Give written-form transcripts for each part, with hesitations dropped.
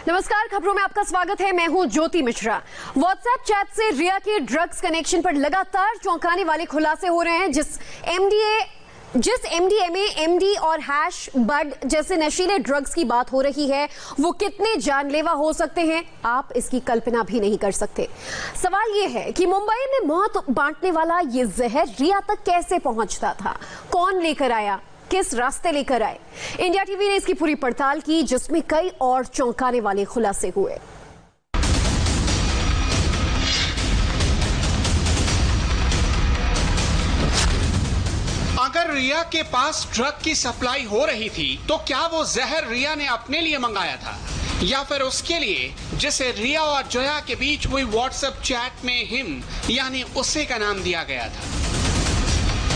नमस्कार, खबरों में आपका स्वागत है। मैं हूं ज्योति मिश्रा। व्हाट्सएप चैट से रिया के ड्रग्स कनेक्शन पर लगातार चौंकाने वाले खुलासे हो रहे हैं। जिस एमडीएमए, एमडी और हैश बड जैसे नशीले ड्रग्स की बात हो रही है, वो कितने जानलेवा हो सकते हैं, आप इसकी कल्पना भी नहीं कर सकते। सवाल ये है कि मुंबई में मौत बांटने वाला ये जहर रिया तक कैसे पहुंचता था, कौन लेकर आया, किस रास्ते लेकर आए। इंडिया टीवी ने इसकी पूरी पड़ताल की, जिसमें कई और चौंकाने वाले खुलासे हुए। अगर रिया के पास ड्रग की सप्लाई हो रही थी तो क्या वो जहर रिया ने अपने लिए मंगाया था या फिर उसके लिए, जिसे रिया और जया के बीच हुई व्हाट्सएप चैट में हिम यानी उसे का नाम दिया गया था।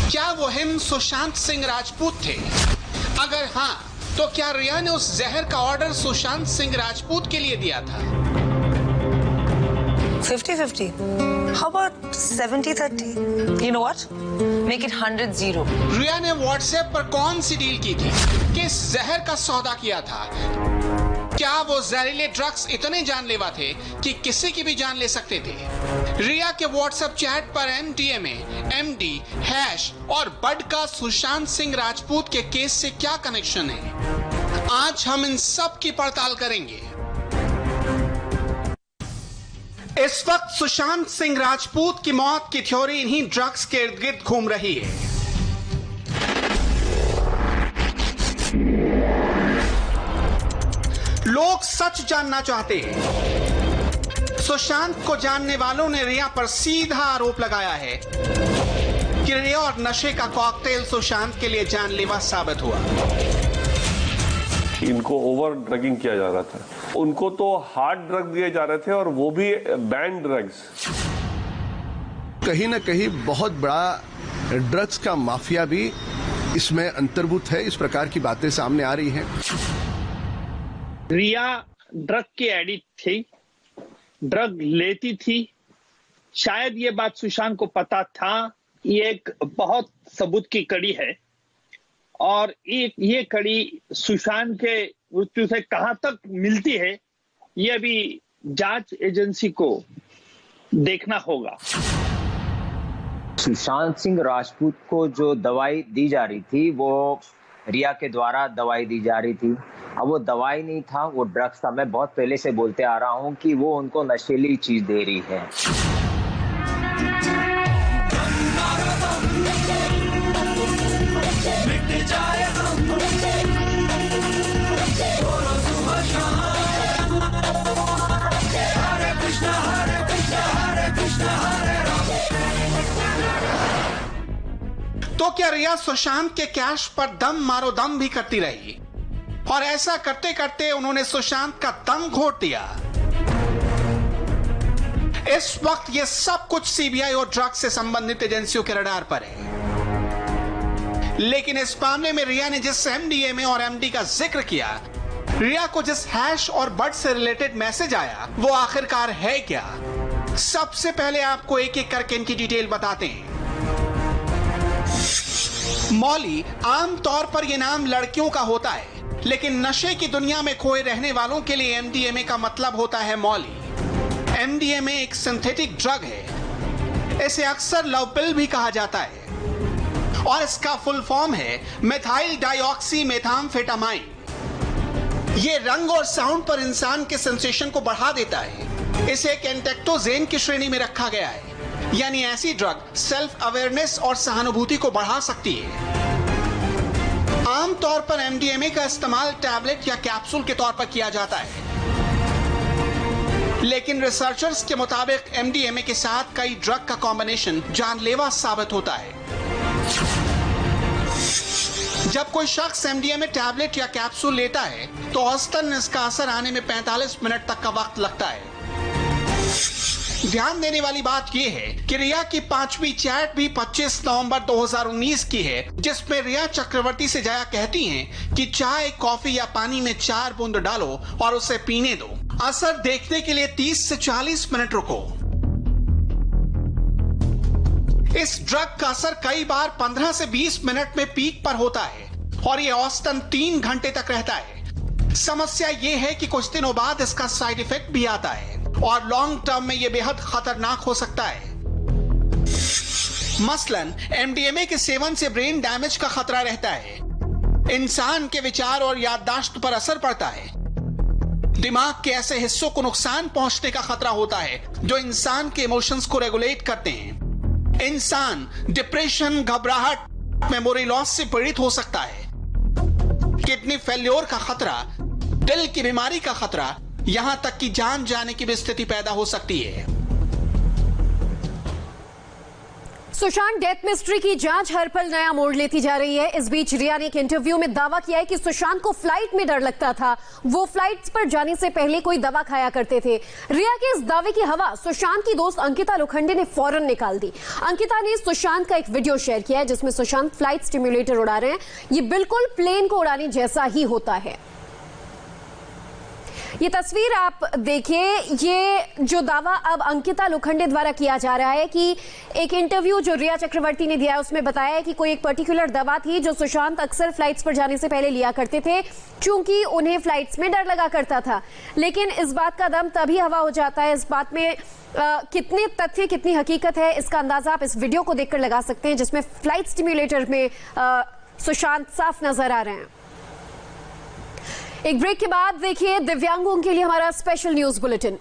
क्या वो हिम सुशांत सिंह राजपूत थे? अगर हाँ, तो क्या रिया ने उस जहर का ऑर्डर सुशांत सिंह राजपूत के लिए दिया था? 50-50. How about 70-30? You know what? Make it 100-0. रिया ने व्हाट्सएप पर कौन सी डील की थी? किस जहर का सौदा किया था? क्या वो जहरीले ड्रग्स इतने जानलेवा थे कि किसी की भी जान ले सकते थे? रिया के व्हाट्सएप चैट पर एमडीएमए, एमडी, हैश और बड का सुशांत सिंह राजपूत के केस से क्या कनेक्शन है? आज हम इन सब की पड़ताल करेंगे। इस वक्त सुशांत सिंह राजपूत की मौत की थ्योरी इन्हीं ड्रग्स के इर्द गिर्द घूम रही है। लोग सच जानना चाहते हैं। सुशांत को जानने वालों ने रिया पर सीधा आरोप लगाया है कि रिया और नशे का कॉकटेल सुशांत के लिए जानलेवा साबित हुआ। इनको ओवर ड्रगिंग किया जा रहा था, उनको तो हार्ड ड्रग दिए जा रहे थे और वो भी बैंड ड्रग्स। कहीं ना कहीं बहुत बड़ा ड्रग्स का माफिया भी इसमें अंतर्भूत है। इस प्रकार की बातें सामने आ रही हैं। रिया ड्रग की एडिक्ट थी, ड्रग लेती थी। शायद ये बात सुशांत को पता था। ये एक बहुत सबूत की कड़ी है और ये कड़ी सुशांत के मृत्यु से कहां तक मिलती है, ये भी जांच एजेंसी को देखना होगा। सुशांत सिंह राजपूत को जो दवाई दी जा रही थी वो रिया के द्वारा दवाई दी जा रही थी। अब वो दवाई नहीं था, वो ड्रग्स था। मैं बहुत पहले से बोलते आ रहा हूं कि वो उनको नशीली चीज दे रही है। तो क्या रिया सुशांत के कैश पर दम मारो दम भी करती रही और ऐसा करते करते उन्होंने सुशांत का दम घोट दिया? इस वक्त ये सब कुछ सीबीआई और ड्रग्स से संबंधित एजेंसियों के रडार पर है। लेकिन इस मामले में रिया ने जिस एमडीएमए और एमडी का जिक्र किया, रिया को जिस हैश और बड से रिलेटेड मैसेज आया, वो आखिरकार है क्या? सबसे पहले आपको एक एक करके इनकी डिटेल बताते हैं। मौली आमतौर पर यह नाम लड़कियों का होता है, लेकिन नशे की दुनिया में खोए रहने वालों के लिए एमडीएमए का मतलब होता है मौली। एमडीएमए एक सिंथेटिक ड्रग है। इसे अक्सर लव पिल भी कहा जाता है और इसका फुल फॉर्म है मेथाइल डाइऑक्सी मेथाम्फेटामाइन। ये रंग और साउंड पर इंसान के सेंसेशन को बढ़ा देता है। इसे एक एंटेक्टोजेन की श्रेणी में रखा गया है, यानी ऐसी ड्रग सेल्फ अवेयरनेस और सहानुभूति को बढ़ा सकती है। आमतौर पर एमडीएमए का इस्तेमाल टैबलेट या कैप्सूल के तौर पर किया जाता है, लेकिन रिसर्चर्स के मुताबिक एमडीएमए के साथ कई ड्रग का कॉम्बिनेशन जानलेवा साबित होता है। जब कोई शख्स एमडीएमए टैबलेट या कैप्सूल लेता है तो औसतन इसका असर आने में 45 मिनट तक का वक्त लगता है। ध्यान देने वाली बात यह है कि रिया की 5वीं चैट भी 25 नवंबर 2019 की है, जिसमें रिया चक्रवर्ती से जया कहती हैं कि चाय, कॉफी या पानी में 4 बूंद डालो और उसे पीने दो। असर देखने के लिए 30 से 40 मिनट रुको। इस ड्रग का असर कई बार 15 से 20 मिनट में पीक पर होता है और यह औसतन 3 घंटे तक रहता है। समस्या ये है कि कुछ दिनों बाद इसका साइड इफेक्ट भी आता है और लॉन्ग टर्म में यह बेहद खतरनाक हो सकता है। मसलन एमडीएमए के सेवन से ब्रेन डैमेज का खतरा रहता है, इंसान के विचार और याददाश्त पर असर पड़ता है, दिमाग के ऐसे हिस्सों को नुकसान पहुंचने का खतरा होता है जो इंसान के इमोशंस को रेगुलेट करते हैं। इंसान डिप्रेशन, घबराहट, मेमोरी लॉस से पीड़ित हो सकता है। किडनी फेल्योर का खतरा, दिल की बीमारी का खतरा, यहां तक कि जान जाने की भी स्थिति पैदा हो सकती है। सुशांत डेथ मिस्ट्री की जांच हर पल नया मोड़ लेती जा रही है। इस बीच रिया ने एक इंटरव्यू में दावा किया है कि सुशांत को फ्लाइट में डर लगता था, वो फ्लाइट्स पर जाने से पहले कोई दवा खाया करते थे। रिया के इस दावे की हवा सुशांत की दोस्त अंकिता लोखंडे ने फौरन निकाल दी। अंकिता ने सुशांत का एक वीडियो शेयर किया है जिसमें सुशांत फ्लाइट स्टिम्युलेटर उड़ा रहे हैं। ये बिल्कुल प्लेन को उड़ाने जैसा ही होता है। ये तस्वीर आप देखिए, ये जो दावा अब अंकिता लोखंडे द्वारा किया जा रहा है कि एक इंटरव्यू जो रिया चक्रवर्ती ने दिया है उसमें बताया है कि कोई एक पर्टिकुलर दवा थी जो सुशांत अक्सर फ्लाइट्स पर जाने से पहले लिया करते थे क्योंकि उन्हें फ्लाइट्स में डर लगा करता था। लेकिन इस बात का दम तभी हवा हो जाता है। इस बात में कितने तथ्य, कितनी हकीकत है, इसका अंदाजा आप इस वीडियो को देखकर लगा सकते हैं जिसमें फ्लाइट स्टिम्युलेटर में सुशांत साफ नजर आ रहे हैं। एक ब्रेक के बाद देखिए दिव्यांगों के लिए हमारा स्पेशल न्यूज बुलेटिन।